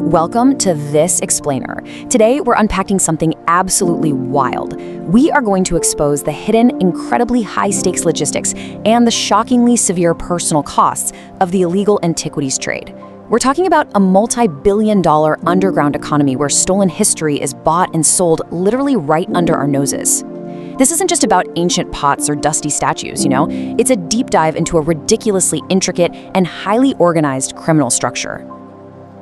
Welcome to This Explainer. Today, we're unpacking something absolutely wild. We are going to expose the hidden, incredibly high-stakes logistics and the shockingly severe personal costs of the illegal antiquities trade. We're talking about a multi-billion-dollar underground economy where stolen history is bought and sold literally right under our noses. This isn't just about ancient pots or dusty statues, It's a deep dive into a ridiculously intricate and highly organized criminal structure.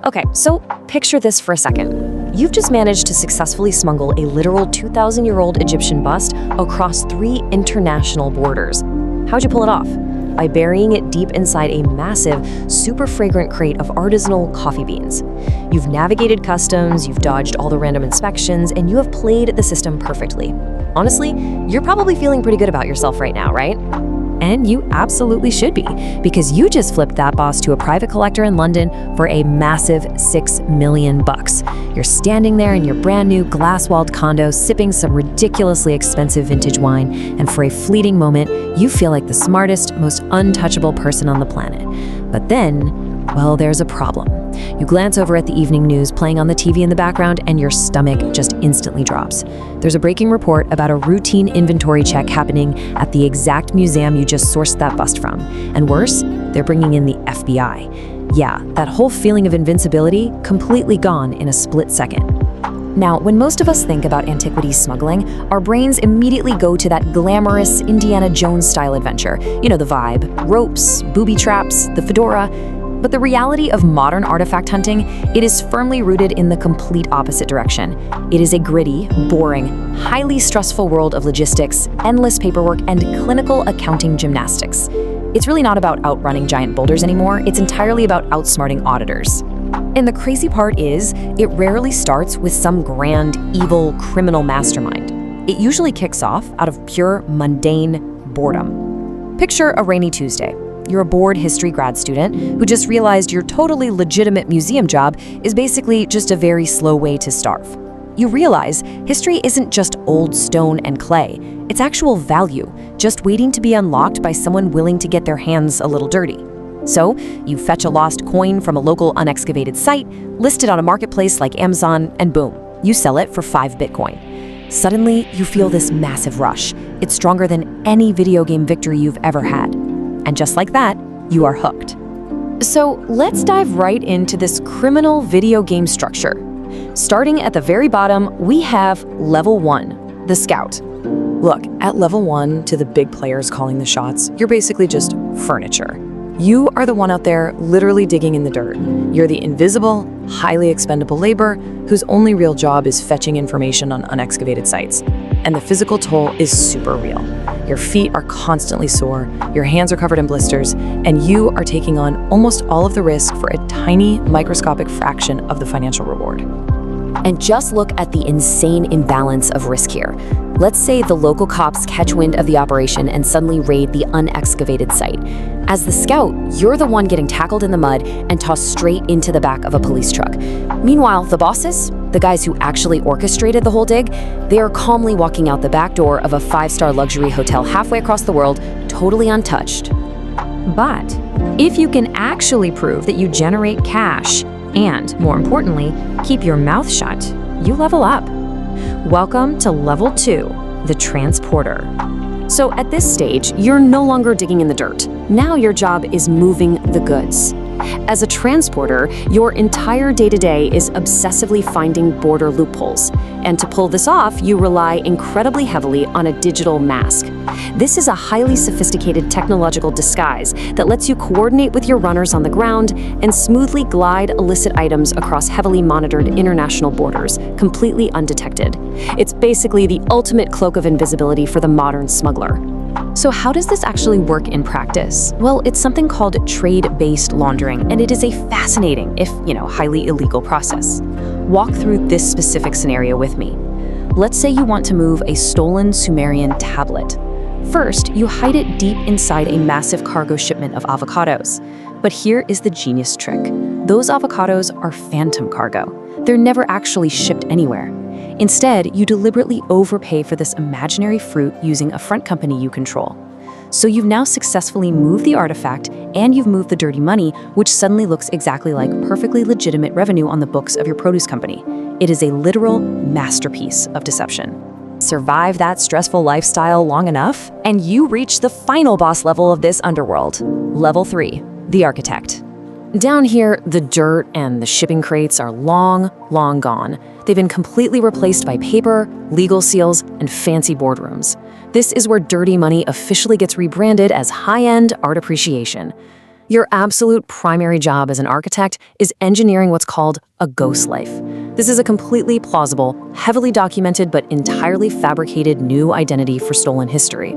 Okay, so picture this for a second. You've just managed to successfully smuggle a literal 2,000-year-old Egyptian bust across 3 international borders. How'd you pull it off? By burying it deep inside a massive, super fragrant crate of artisanal coffee beans. You've navigated customs, you've dodged all the random inspections, and you have played the system perfectly. Honestly, you're probably feeling pretty good about yourself right now, right? And you absolutely should be, because you just flipped that boss to a private collector in London for a massive $6 million. You're standing there in your brand new glass-walled condo sipping some ridiculously expensive vintage wine, and for a fleeting moment, you feel like the smartest, most untouchable person on the planet. But then, well, there's a problem. You glance over at the evening news playing on the TV in the background, and your stomach just instantly drops. There's a breaking report about a routine inventory check happening at the exact museum you just sourced that bust from. And worse, they're bringing in the FBI. Yeah, that whole feeling of invincibility completely gone in a split second. Now, when most of us think about antiquities smuggling, our brains immediately go to that glamorous Indiana Jones-style adventure. You know the vibe: ropes, booby traps, the fedora. But the reality of modern artifact hunting, it is firmly rooted in the complete opposite direction. It is a gritty, boring, highly stressful world of logistics, endless paperwork, and clinical accounting gymnastics. It's really not about outrunning giant boulders anymore, it's entirely about outsmarting auditors. And the crazy part is, it rarely starts with some grand, evil, criminal mastermind. It usually kicks off out of pure, mundane boredom. Picture a rainy Tuesday. You're a bored history grad student who just realized your totally legitimate museum job is basically just a very slow way to starve. You realize history isn't just old stone and clay, it's actual value, just waiting to be unlocked by someone willing to get their hands a little dirty. So, you fetch a lost coin from a local unexcavated site, list it on a marketplace like Amazon, and boom, you sell it for 5 Bitcoin. Suddenly, you feel this massive rush. It's stronger than any video game victory you've ever had. And just like that, you are hooked. So let's dive right into this criminal video game structure. Starting at the very bottom, we have level 1, the scout. Look, at level 1, to the big players calling the shots, you're basically just furniture. You are the one out there literally digging in the dirt. You're the invisible, highly expendable labor whose only real job is fetching information on unexcavated sites. And the physical toll is super real. Your feet are constantly sore, your hands are covered in blisters, and you are taking on almost all of the risk for a tiny, microscopic fraction of the financial reward. And just look at the insane imbalance of risk here. Let's say the local cops catch wind of the operation and suddenly raid the unexcavated site. As the scout, you're the one getting tackled in the mud and tossed straight into the back of a police truck. Meanwhile, the bosses, the guys who actually orchestrated the whole dig, they are calmly walking out the back door of a 5-star luxury hotel halfway across the world, totally untouched. But if you can actually prove that you generate cash and, more importantly, keep your mouth shut, you level up. Welcome to level 2, the transporter. So at this stage, you're no longer digging in the dirt. Now your job is moving the goods. As a transporter, your entire day-to-day is obsessively finding border loopholes. And to pull this off, you rely incredibly heavily on a digital mask. This is a highly sophisticated technological disguise that lets you coordinate with your runners on the ground and smoothly glide illicit items across heavily monitored international borders, completely undetected. It's basically the ultimate cloak of invisibility for the modern smuggler. So how does this actually work in practice? Well, it's something called trade-based laundering, and it is a fascinating, if, highly illegal process. Walk through this specific scenario with me. Let's say you want to move a stolen Sumerian tablet. First, you hide it deep inside a massive cargo shipment of avocados. But here is the genius trick. Those avocados are phantom cargo. They're never actually shipped anywhere. Instead, you deliberately overpay for this imaginary fruit using a front company you control. So you've now successfully moved the artifact and you've moved the dirty money, which suddenly looks exactly like perfectly legitimate revenue on the books of your produce company. It is a literal masterpiece of deception. Survive that stressful lifestyle long enough, and you reach the final boss level of this underworld. Level 3, the architect. Down here, the dirt and the shipping crates are long, long gone. They've been completely replaced by paper, legal seals, and fancy boardrooms. This is where dirty money officially gets rebranded as high-end art appreciation. Your absolute primary job as an architect is engineering what's called a ghost life. This is a completely plausible, heavily documented, but entirely fabricated new identity for stolen history.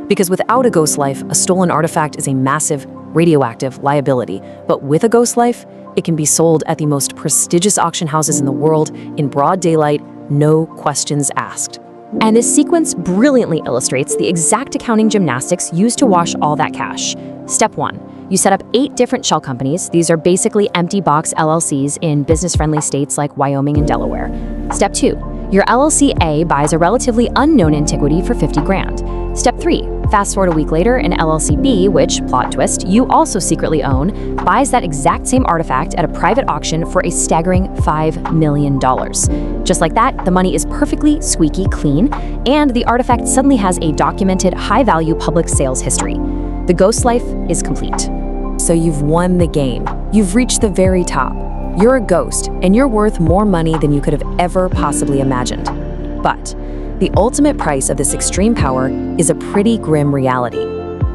Because without a ghost life, a stolen artifact is a massive, radioactive liability. But with a ghost life, it can be sold at the most prestigious auction houses in the world in broad daylight, no questions asked. And this sequence brilliantly illustrates the exact accounting gymnastics used to wash all that cash. Step 1. You set up 8 different shell companies. These are basically empty box LLCs in business-friendly states like Wyoming and Delaware. Step 2. Your LLC A buys a relatively unknown antiquity for 50 grand. Step 3. Fast forward a week later, an LLC B, which, plot twist, you also secretly own, buys that exact same artifact at a private auction for a staggering $5 million. Just like that, the money is perfectly squeaky clean, and the artifact suddenly has a documented high-value public sales history. The ghost life is complete. So you've won the game. You've reached the very top. You're a ghost, and you're worth more money than you could have ever possibly imagined. But the ultimate price of this extreme power is a pretty grim reality.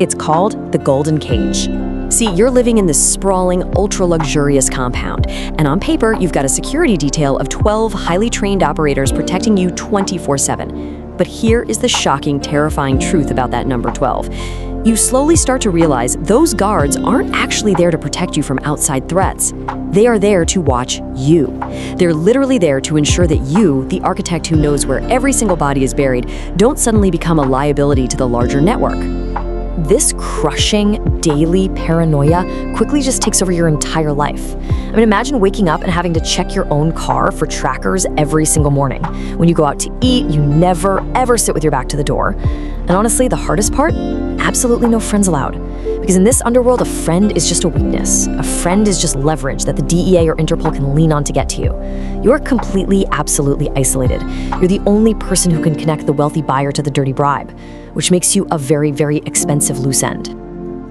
It's called the Golden Cage. See, you're living in this sprawling, ultra-luxurious compound, and on paper, you've got a security detail of 12 highly trained operators protecting you 24/7. But here is the shocking, terrifying truth about that number 12. You slowly start to realize those guards aren't actually there to protect you from outside threats. They are there to watch you. They're literally there to ensure that you, the architect who knows where every single body is buried, don't suddenly become a liability to the larger network. This crushing, daily paranoia quickly just takes over your entire life. I mean, imagine waking up and having to check your own car for trackers every single morning. When you go out to eat, you never, ever sit with your back to the door. And honestly, the hardest part? Absolutely no friends allowed. Because in this underworld, a friend is just a weakness. A friend is just leverage that the DEA or Interpol can lean on to get to you. You're completely, absolutely isolated. You're the only person who can connect the wealthy buyer to the dirty bribe, which makes you a very, very expensive loose end.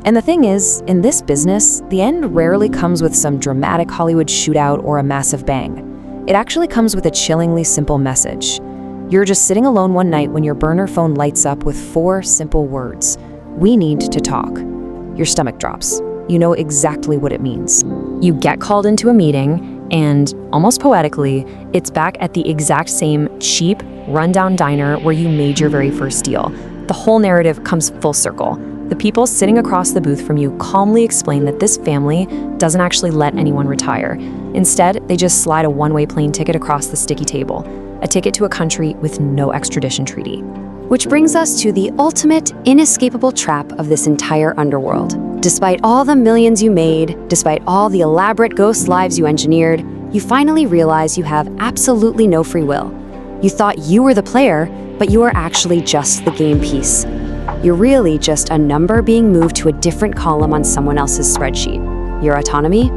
And the thing is, in this business, the end rarely comes with some dramatic Hollywood shootout or a massive bang. It actually comes with a chillingly simple message. You're just sitting alone one night when your burner phone lights up with 4 simple words. We need to talk. Your stomach drops. You know exactly what it means. You get called into a meeting, and almost poetically, it's back at the exact same cheap, rundown diner where you made your very first deal. The whole narrative comes full circle. The people sitting across the booth from you calmly explain that this family doesn't actually let anyone retire. Instead, they just slide a one-way plane ticket across the sticky table, a ticket to a country with no extradition treaty. Which brings us to the ultimate, inescapable trap of this entire underworld. Despite all the millions you made, despite all the elaborate ghost lives you engineered, you finally realize you have absolutely no free will. You thought you were the player, but you are actually just the game piece. You're really just a number being moved to a different column on someone else's spreadsheet. Your autonomy?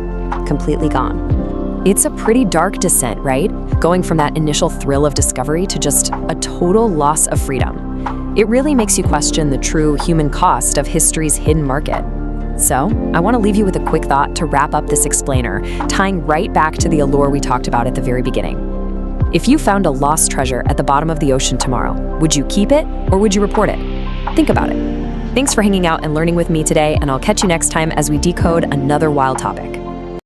Completely gone. It's a pretty dark descent, right? Going from that initial thrill of discovery to just a total loss of freedom. It really makes you question the true human cost of history's hidden market. So, I want to leave you with a quick thought to wrap up this explainer, tying right back to the allure we talked about at the very beginning. If you found a lost treasure at the bottom of the ocean tomorrow, would you keep it or would you report it? Think about it. Thanks for hanging out and learning with me today, and I'll catch you next time as we decode another wild topic.